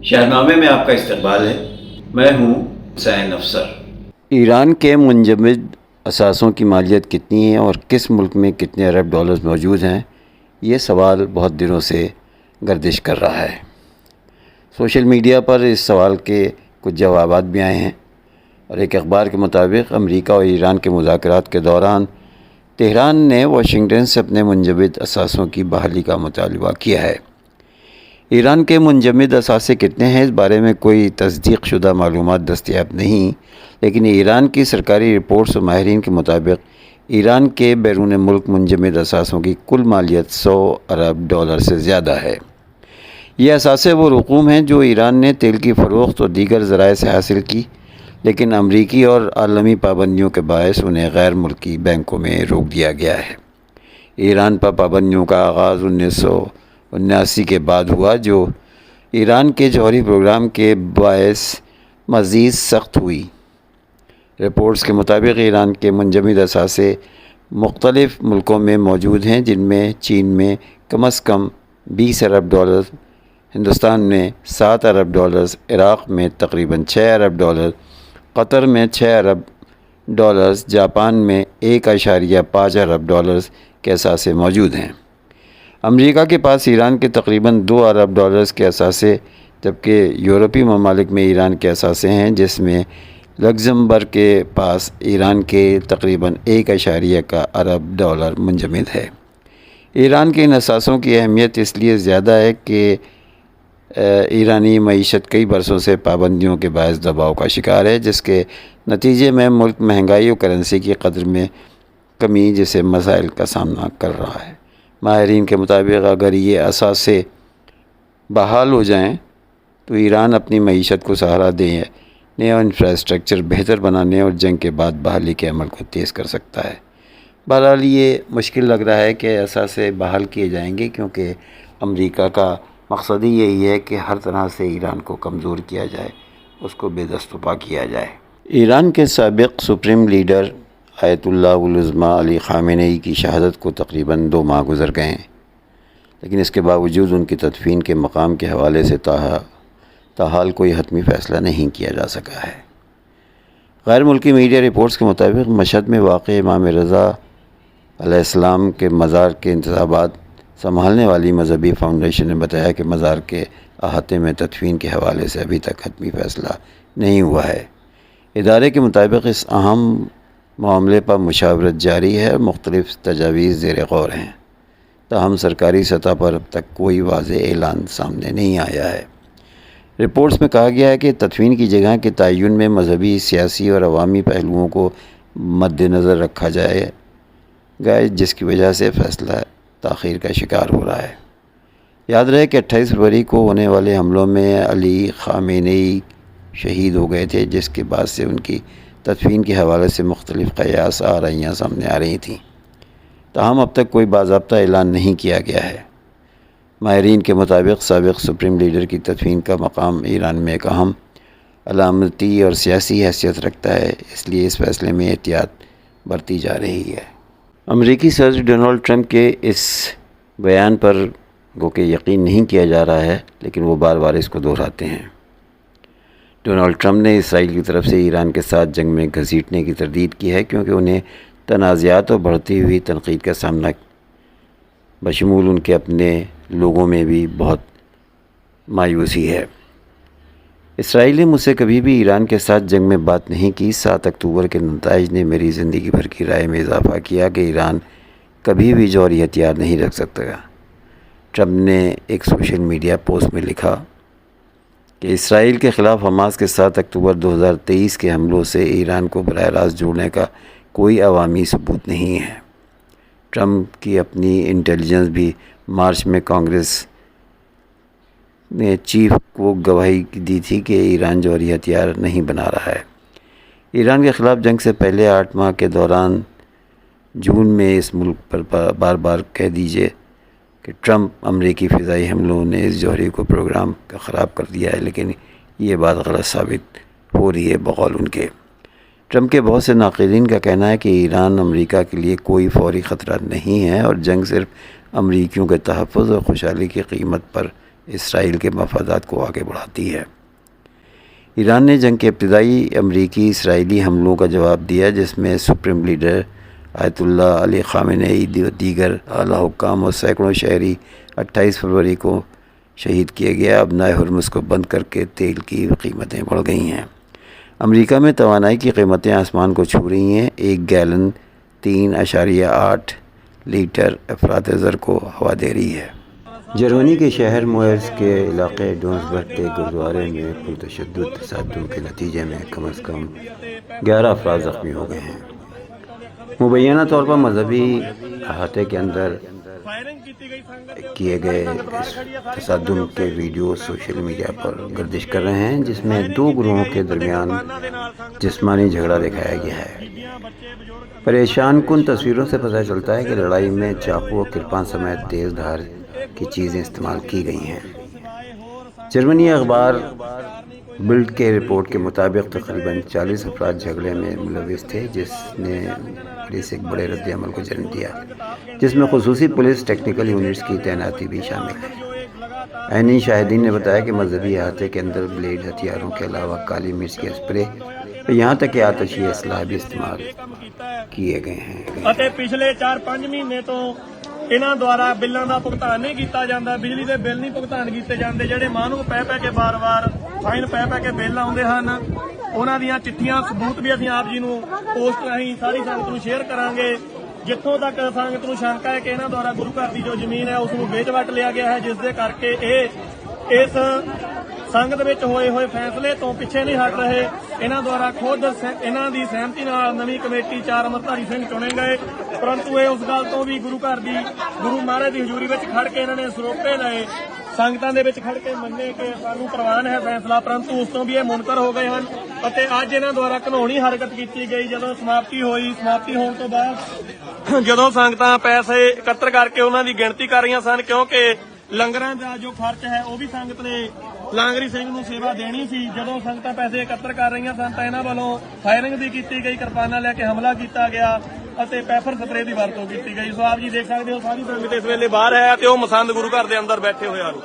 شاہنامے میں آپ کا استقبال ہے۔ میں ہوں حسین افسر۔ ایران کے منجمد اثاثوں کی مالیت کتنی ہے اور کس ملک میں کتنے ارب ڈالرز موجود ہیں، یہ سوال بہت دنوں سے گردش کر رہا ہے۔ سوشل میڈیا پر اس سوال کے کچھ جوابات بھی آئے ہیں، اور ایک اخبار کے مطابق امریکہ اور ایران کے مذاکرات کے دوران تہران نے واشنگٹن سے اپنے منجمد اثاثوں کی بحالی کا مطالبہ کیا ہے۔ ایران کے منجمد اثاثے کتنے ہیں، اس بارے میں کوئی تصدیق شدہ معلومات دستیاب نہیں، لیکن ایران کی سرکاری رپورٹس و ماہرین کے مطابق ایران کے بیرون ملک منجمد اثاثوں کی کل مالیت 100 ارب ڈالر سے زیادہ ہے۔ یہ اثاثے وہ رقوم ہیں جو ایران نے تیل کی فروخت اور دیگر ذرائع سے حاصل کی، لیکن امریکی اور عالمی پابندیوں کے باعث انہیں غیر ملکی بینکوں میں روک دیا گیا ہے۔ ایران پر پابندیوں کا آغاز 1979 کے بعد ہوا، جو ایران کے جوہری پروگرام کے باعث مزید سخت ہوئی۔ رپورٹس کے مطابق ایران کے منجمد اثاثے مختلف ملکوں میں موجود ہیں، جن میں چین میں کم از کم 20 ارب ڈالر، ہندوستان میں 7 ارب ڈالر، عراق میں تقریباً 6 ارب ڈالر، قطر میں 6 ارب ڈالر، جاپان میں 1.5 ارب ڈالر کے اثاثے موجود ہیں۔ امریکہ کے پاس ایران کے تقریباً 2 ارب ڈالرز کے اثاثے، جبکہ یورپی ممالک میں ایران کے اثاثے ہیں، جس میں لگزمبرگ کے پاس ایران کے تقریباً 1.1 ارب ڈالر منجمد ہے۔ ایران کے ان اثاثوں کی اہمیت اس لیے زیادہ ہے کہ ایرانی معیشت کئی برسوں سے پابندیوں کے باعث دباؤ کا شکار ہے، جس کے نتیجے میں ملک مہنگائی اور کرنسی کی قدر میں کمی جیسے مسائل کا سامنا کر رہا ہے۔ ماہرین کے مطابق اگر یہ اثاثے بحال ہو جائیں تو ایران اپنی معیشت کو سہارا دینے اور انفراسٹرکچر بہتر بنانے اور جنگ کے بعد بحالی کے عمل کو تیز کر سکتا ہے۔ بہرحال یہ مشکل لگ رہا ہے کہ اثاثے بحال کیے جائیں گے، کیونکہ امریکہ کا مقصد ہی یہی ہے کہ ہر طرح سے ایران کو کمزور کیا جائے، اس کو بے دست و پا کیا جائے۔ ایران کے سابق سپریم لیڈر آیت اللہ العظمیٰ علی خامنئی کی شہادت کو تقریباً 2 ماہ گزر گئے ہیں، لیکن اس کے باوجود ان کی تدفین کے مقام کے حوالے سے تاحال کوئی حتمی فیصلہ نہیں کیا جا سکا ہے۔ غیر ملکی میڈیا رپورٹس کے مطابق مشہد میں واقع امام رضا علیہ السلام کے مزار کے انتخابات سنبھالنے والی مذہبی فاؤنڈیشن نے بتایا کہ مزار کے احاطے میں تدفین کے حوالے سے ابھی تک حتمی فیصلہ نہیں ہوا ہے۔ ادارے کے مطابق اس اہم معاملے پر مشاورت جاری ہے اور مختلف تجاویز زیر غور ہیں، تاہم سرکاری سطح پر اب تک کوئی واضح اعلان سامنے نہیں آیا ہے۔ رپورٹس میں کہا گیا ہے کہ تدفین کی جگہ کے تعین میں مذہبی، سیاسی اور عوامی پہلوؤں کو مد نظر رکھا جائے گا، جس کی وجہ سے فیصلہ تاخیر کا شکار ہو رہا ہے۔ یاد رہے کہ 28 فروری کو ہونے والے حملوں میں علی خامنئی شہید ہو گئے تھے، جس کے بعد سے ان کی تدفین کے حوالے سے مختلف قیاس آرائیاں سامنے آ رہی تھیں، تاہم اب تک کوئی باضابطہ اعلان نہیں کیا گیا ہے۔ ماہرین کے مطابق سابق سپریم لیڈر کی تدفین کا مقام ایران میں ایک اہم علامتی اور سیاسی حیثیت رکھتا ہے، اس لیے اس فیصلے میں احتیاط برتی جا رہی ہے۔ امریکی صدر ڈونلڈ ٹرمپ کے اس بیان پر گو کہ یقین نہیں کیا جا رہا ہے، لیکن وہ بار بار اس کو دہراتے ہیں۔ ڈونلڈ ٹرمپ نے اسرائیل کی طرف سے ایران کے ساتھ جنگ میں گھسیٹنے کی تردید کی ہے، کیونکہ انہیں تنازعات اور بڑھتی ہوئی تنقید کا سامنا بشمول ان کے اپنے لوگوں میں بھی بہت مایوسی ہے۔ اسرائیل نے مجھ سے کبھی بھی ایران کے ساتھ جنگ میں بات نہیں کی۔ 7 اکتوبر کے نتائج نے میری زندگی بھر کی رائے میں اضافہ کیا کہ ایران کبھی بھی جوہری ہتھیار نہیں رکھ سکتا۔ ٹرمپ نے ایک سوشل میڈیا پوسٹ میں لکھا کہ اسرائیل کے خلاف حماس کے 7 اکتوبر 2023 کے حملوں سے ایران کو براہ راست جوڑنے کا کوئی عوامی ثبوت نہیں ہے۔ ٹرمپ کی اپنی انٹیلیجنس بھی مارچ میں کانگریس نے چیف کو گواہی دی تھی کہ ایران جوہری ہتھیار نہیں بنا رہا ہے۔ ایران کے خلاف جنگ سے پہلے 8 ماہ کے دوران جون میں اس ملک پر بار بار کہہ دیجیے کہ ٹرمپ امریکی فضائی حملوں نے اس جوہری کو پروگرام کا خراب کر دیا ہے، لیکن یہ بات غلط ثابت ہو رہی ہے بقول ان کے۔ ٹرمپ کے بہت سے ناقدین کا کہنا ہے کہ ایران امریکہ کے لیے کوئی فوری خطرہ نہیں ہے اور جنگ صرف امریکیوں کے تحفظ اور خوشحالی کی قیمت پر اسرائیل کے مفادات کو آگے بڑھاتی ہے۔ ایران نے جنگ کے ابتدائی امریکی اسرائیلی حملوں کا جواب دیا، جس میں سپریم لیڈر آیت اللہ علی خامنئی، دیگر اعلیٰ حکام اور سینکڑوں شہری 28 فروری کو شہید کیے گئے۔ اب ہرمز کو بند کر کے تیل کی قیمتیں بڑھ گئی ہیں۔ امریکہ میں توانائی کی قیمتیں آسمان کو چھو رہی ہیں۔ 1 گیلن 3.8 لیٹر افراط زر کو ہوا دے رہی ہے۔ جرمنی کے شہر موئرز کے علاقے ڈونسبرگ کے گرودوارے میں پرتشدد تصادم کے نتیجے میں کم از کم 11 افراد زخمی ہو گئے ہیں۔ مبینہ طور پر مذہبی احاطے کے اندر کیے گئے اس تصادم کے ویڈیو سوشل میڈیا پر گردش کر رہے ہیں، جس میں 2 گروہوں کے درمیان جسمانی جھگڑا دکھایا گیا ہے۔ پریشان کن تصویروں سے پتہ چلتا ہے کہ لڑائی میں چاقو اور کرپان سمیت تیز دھار کی چیزیں استعمال کی گئی ہیں۔ جرمنی اخبار بلڈ کے رپورٹ کے مطابق تقریباً 40 افراد جھگڑے میں ملوث تھے، جس نے پولیس ایک بڑے رد عمل کو جنم دیا، جس میں خصوصی پولیس ٹیکنیکل یونٹس کی تعیناتی بھی شامل ہے۔ عینی شاہدین نے بتایا کہ مذہبی احاطے کے اندر بلیڈ ہتھیاروں کے علاوہ کالی مرچ کے اسپرے اور یہاں تک کہ آتشی اسلحہ بھی استعمال کیے گئے ہیں۔ ਪਿਛਲੇ 4-5 ਮਹੀਨੇ ਤੋਂ ਇਹਨਾਂ ਦੁਆਰਾ ਬਿੱਲਾਂ ਦਾ ਭੁਗਤਾਨ ਨਹੀਂ ਕੀਤਾ ਜਾਂਦਾ, ਬਿਜਲੀ ਦੇ ਬਿੱਲ ਨਹੀਂ ਭੁਗਤਾਨ ਕੀਤੇ ਜਾਂਦੇ, ਜਿਹੜੇ ਮਾਹਨੂੰ ਪੈ ਕੇ ਬਾਰ-ਬਾਰ ਫਾਈਨ ਪੈ ਕੇ ਬਿੱਲ ਆਉਂਦੇ ਹਨ। ਉਹਨਾਂ ਦੀਆਂ ਚਿੱਠੀਆਂ ਸਬੂਤ ਵੀ ਅਸੀਂ ਆਪ ਜੀ ਨੂੰ ਪੋਸਟ ਰਾਹੀਂ ਸਾਰੀ ਸੰਗਤ ਨੂੰ ਸ਼ੇਅਰ ਕਰਾਂਗੇ। ਜਿੱਥੋਂ ਤੱਕ ਸੰਗਤ ਨੂੰ ਸ਼ੰਕਾ ਹੈ ਕਿ ਇਹਨਾਂ ਦੁਆਰਾ ਗੁਰੂ ਘਰ ਦੀ ਜੋ ਜ਼ਮੀਨ ਹੈ ਉਸ ਨੂੰ ਵੇਚ-ਵਟ ਲਿਆ ਗਿਆ ਹੈ, ਜਿਸ ਦੇ ਕਰਕੇ ਇਹ ਇਸ ਸੰਗਤ ਵਿੱਚ ਹੋਏ ਫੈਸਲੇ ਤੋਂ ਪਿੱਛੇ ਨਹੀਂ ਹਟ ਰਹੇ। ਇਹਨਾਂ ਦੁਆਰਾ ਖੁਦ ਇਹਨਾਂ ਦੀ ਸਹਿਮਤੀ ਨਾਲ ਨਵੀਂ ਕਮੇਟੀ 4 ਅੰਮ੍ਰਿਤਧਾਰੀ ਸਿੰਘ ਚੁਣੇ ਗਏ, ਪਰੰਤੂ ਇਹ ਉਸ ਗੱਲ ਤੋਂ ਵੀ ਗੁਰੂ ਮਹਾਰਾਜ ਦੀ ਹਜ਼ੂਰੀ ਵਿੱਚ ਖੜ ਕੇ ਇਹਨਾਂ ਨੇ ਸਰੋਪੇ ਲਏ, ਸੰਗਤਾਂ ਦੇ ਵਿੱਚ ਖੜ ਕੇ ਮੰਨੇ ਕਿ ਸਾਨੂੰ ਪ੍ਰਵਾਨ ਹੈ ਫੈਸਲਾ, ਪਰੰਤੂ ਉਸ ਤੋਂ ਵੀ ਇਹ ਮੁਨਕਰ ਹੋ ਗਏ ਹਨ। ਅਤੇ ਅੱਜ ਇਹਨਾਂ ਦੁਆਰਾ ਘਿਨੌਣੀ ਹਰਕਤ ਕੀਤੀ ਗਈ। ਜਦੋਂ ਸਮਾਪਤੀ ਹੋਣ ਤੋਂ ਬਾਅਦ ਜਦੋਂ ਸੰਗਤਾਂ ਪੈਸੇ ਇਕੱਤਰ ਕਰਕੇ ਉਹਨਾਂ ਦੀ ਗਿਣਤੀ ਕਰ ਰਹੀਆਂ ਸਨ, ਕਿਉਂਕਿ ਲੰਗਰਾਂ ਦਾ ਜੋ ਖਰਚ ਹੈ ਉਹ ਵੀ ਸੰਗਤ ਨੇ ਲਾਂਗਰੀ ਸਿੰਘ ਨੂੰ ਸੇਵਾ ਦੇਣੀ ਸੀ। ਜਦੋਂ ਸੰਗਤਾਂ ਪੈਸੇ ਇਕੱਤਰ ਕਰ ਰਹੀਆਂ ਸਨ ਤਾਂ ਇਹਨਾਂ ਵੱਲੋਂ ਫਾਇਰਿੰਗ ਵੀ ਕੀਤੀ ਗਈ, ਕਿਰਪਾਨਾਂ ਲੈ ਕੇ ਹਮਲਾ ਕੀਤਾ ਗਿਆ ਅਤੇ ਪੈਪਰ ਸਪਰੇ ਦੀ ਵਰਤੋਂ ਕੀਤੀ ਗਈ। ਸੋ ਆਪ ਜੀ ਦੇਖ ਸਕਦੇ ਹੋ ਸਾਰੀ ਸੰਗਤ ਇਸ ਵੇਲੇ ਬਾਹਰ ਹੈ ਤੇ ਉਹ ਮਸੰਦ ਗੁਰੂ ਘਰ ਦੇ ਅੰਦਰ ਬੈਠੇ ਹੋਏ ਹਨ।